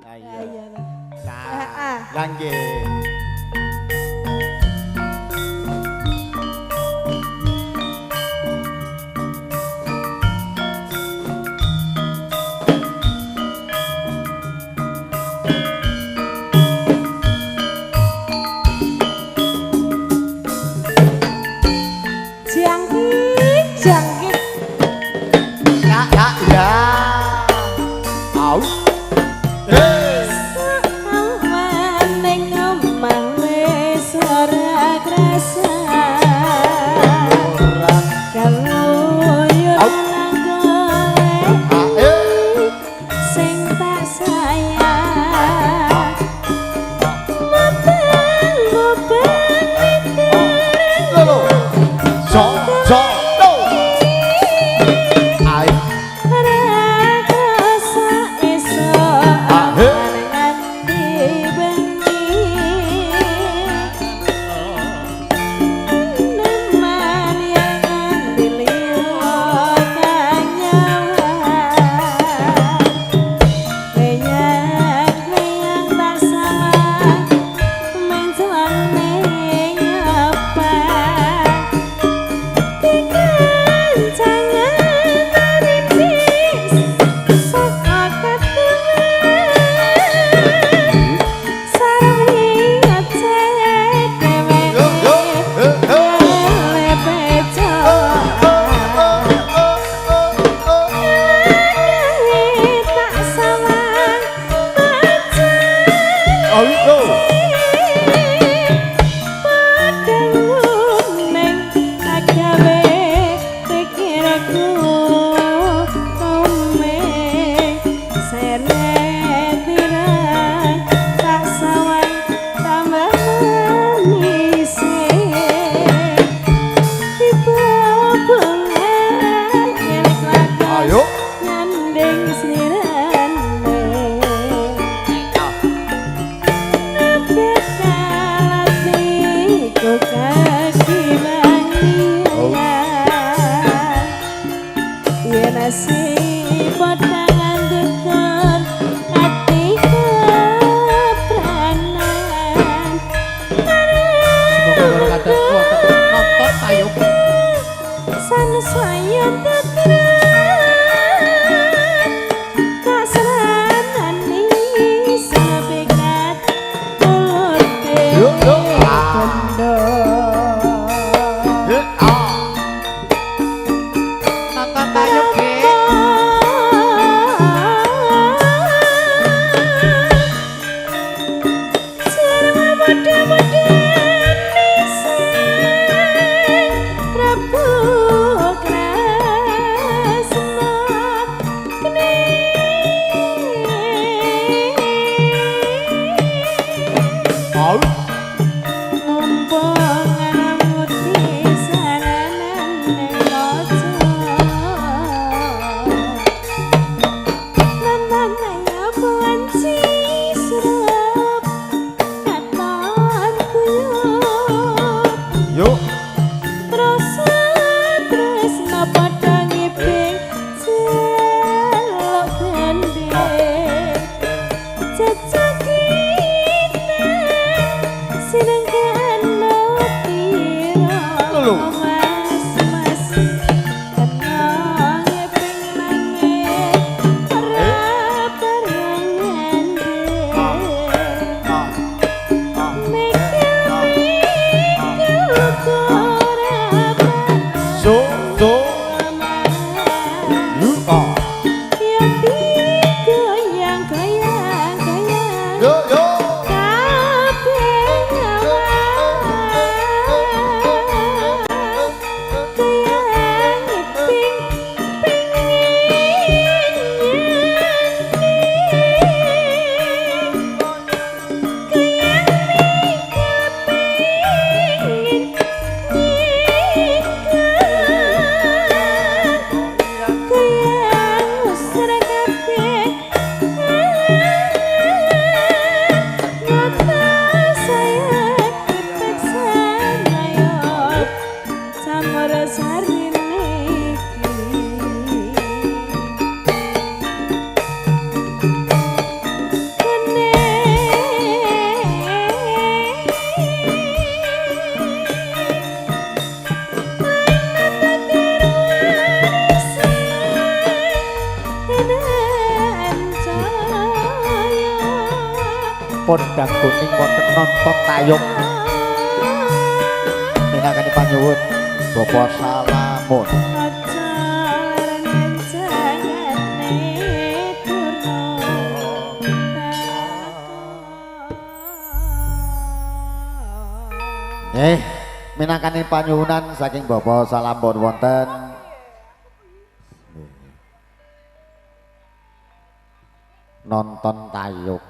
Lah iya. Nah, lah nggih. Jangkit. Ya. Au. Hei. Maning omah wis ora krasa. Kaluyur nang golek sing tak sayang. Mobeng Lho. Sok sok. Nasib podangan dukun Podang kuning wonten nonton tayub minangkani panyuwun Bapak Salamun. Minangkani panyuwunan saking Bapak Salamun wonten nonton tayub.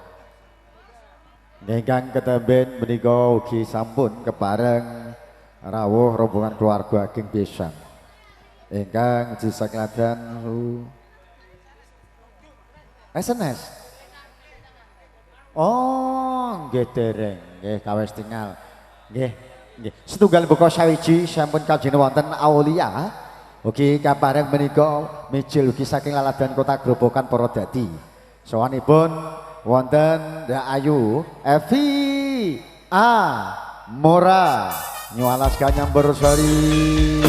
Ingkang ketemben menika ugi sampun kepareng rawuh rombongan keluarga ageng pisan. Ingkang disakladan SNS. Oh, nggih dereng, nggih kawis tinggal. Nggih, nggih. Setunggal buka sawiji sampun kajene wonten Aulia. Ugi kapareng menika mijil ugi saking laladan kota Grobogan para dadi. Sawanipun wonten Mbak Ayu, Evi, Mora, nyualas kanyang bersari.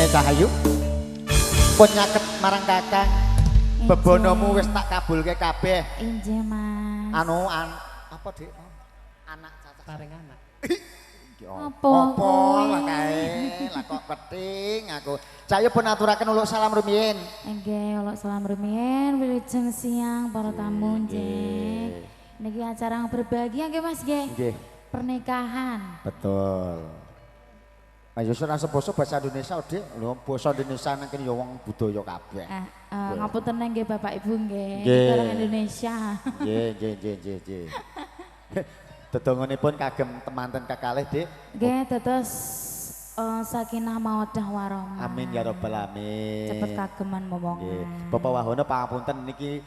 Cahayu pun nyaket marang kakang bebonomu wis tak kabulke kabeh. Injih Mas. Apa Dik? Anak cacah paring anak. Apa lah kae lah kok peting aku. Cahayu pun aturaken uluk salam rumiyin. Nggih, uluk salam rumiyin wilujeng siang para tamu nggih. Niki acara berbahagia nggih Mas nggih. Nggih. Pernikahan. Betul. Ayo ora basa bahasa Indonesia Dik. Lho basa Indonesia nang kene ya wong budaya kabeh. Ngapunten nggih Bapak Ibu nggih. Nggih. Orang Indonesia. Nggih. Dedongonipun kagem temanten kekalih Dik. Nggih dados sakinah mawaddah warahmah. Amin ya rabbal alamin. Cepet kageman momongan. Nggih. Bapak Wahono pangapunten niki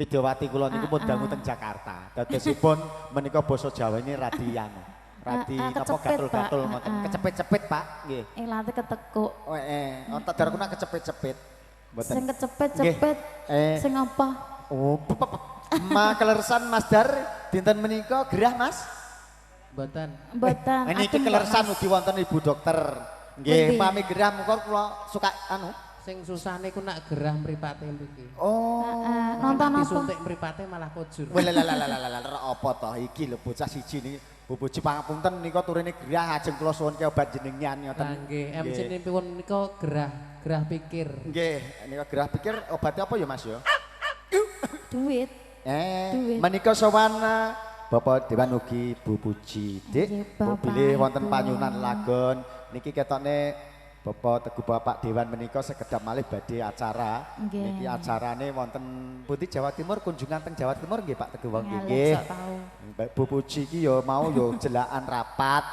Widyawati kula niku pun dangu teng Jakarta. Dadosipun menika basa Jawa ini radian. Radi napa gatul-gatul ngoten. Kecepet-cepet, Pak. Nggih. Ilate ketekuk. Otak darkuna kecepet-cepet. Mboten. Sing kecepet-cepet. Sing apa? Oh, maklersan Mas Dar dinten menika gerah, Mas? Mboten. Mboten. Niki kelersan ugi wonten Ibu dokter. Nggih, pami gerah muga kula suka Sing susane ku nak gerah mripate mriki. Oh. Nonton apa? Disuntik mripate malah kujur. Lha apa to iki lho bocah siji niki. Bu Puji pangapunten nika turune gerah ajeng kula suwun obat jenengan ngoten. Nggih, MC-nipun menika gerah pikir. Nggih, nika gerah pikir obatnya apa ya Mas ya? Duit. Menika sowan Bapak Dewan ugi Bu Puji, Dik. Bilih wonten panyunan lagon niki ketokne Bapak Teguh Bapak Dewan menika sekedap malih badhe acara. Niki acarane wonten Puti Jawa Timur, kunjungan teng Jawa Timur nggih Pak Teguh nggih. Bu Puji iki ya mau ya jelakan rapat.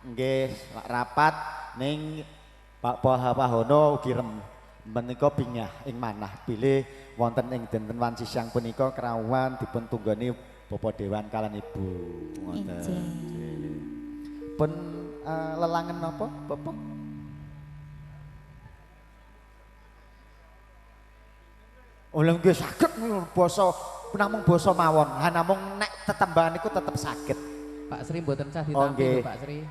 Nggih, rapat ning Pak Wahono ugi menika bingah ing manah bilih wonten ing dinten wanci siang punika kerawuhan dipun tunggoni Bapak Dewan kalan Ibu. Ngoten. Pun lelangen napa Bapak? Ulun nggih saged basa namung basa mawon. Ha namung nek tetembangan niku tetep saged. Pak Sri mboten sah ditampi Pak Sri.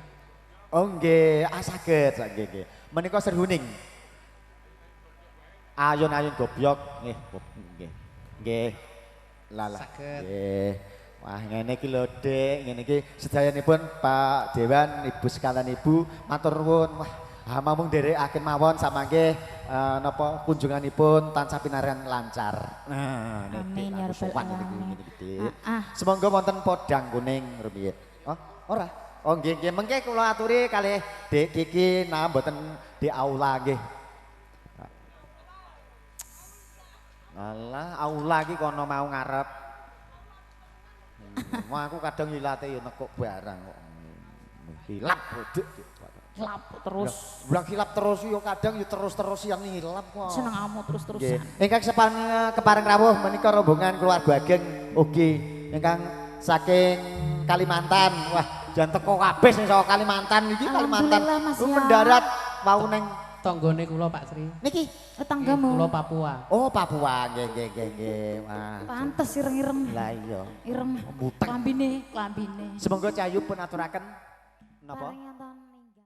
Oh nggih, saged nggih. Menika serhuning. Ayun-ayun gobyok nggih. Nggih. Lalah. Nggih. Wah ngene iki lho Dik, ngene iki sedayanipun Pak Dewan, Ibu sekalian Ibu, matur nuwun. Wah, mamung nderekaken mawon samangke napa kunjunganipun tansah pinaringan lancar. Nah, amin ya rabbal alamin. Semoga wonten podang kuning rumiyin. Oh, ora. Oh nggih nggih mengke kula aturi kalih Dik Kiki nah mboten di aula nggih. Alah, aula iki kono mau ngarep. Wah aku kadang ilate yo nekuk barang kok. Hilap produk. hilap terus. Bulan hilap terus yo kadang yo terus-terus yang hilap kok. Seneng kamu terus-terusan. Nggih. Ingkang kepareng rawuh menika rombongan keluarga Ageng ugi ingkang saking Kalimantan. Wah, jan teko kabeh sing saka Kalimantan iki Kalimantan. Alhamdulillah, Mas, ya. Mendarat wau ning Tanggane kula Pak Sri. niki. Tetanggamu. Kula Papua. Oh, Papua. Nggih. Wah. Pantes ireng-ireng. Lah iya. Ireng. Muteng. Klambine. Semoga Cahayu pun aturaken napa? Paring enten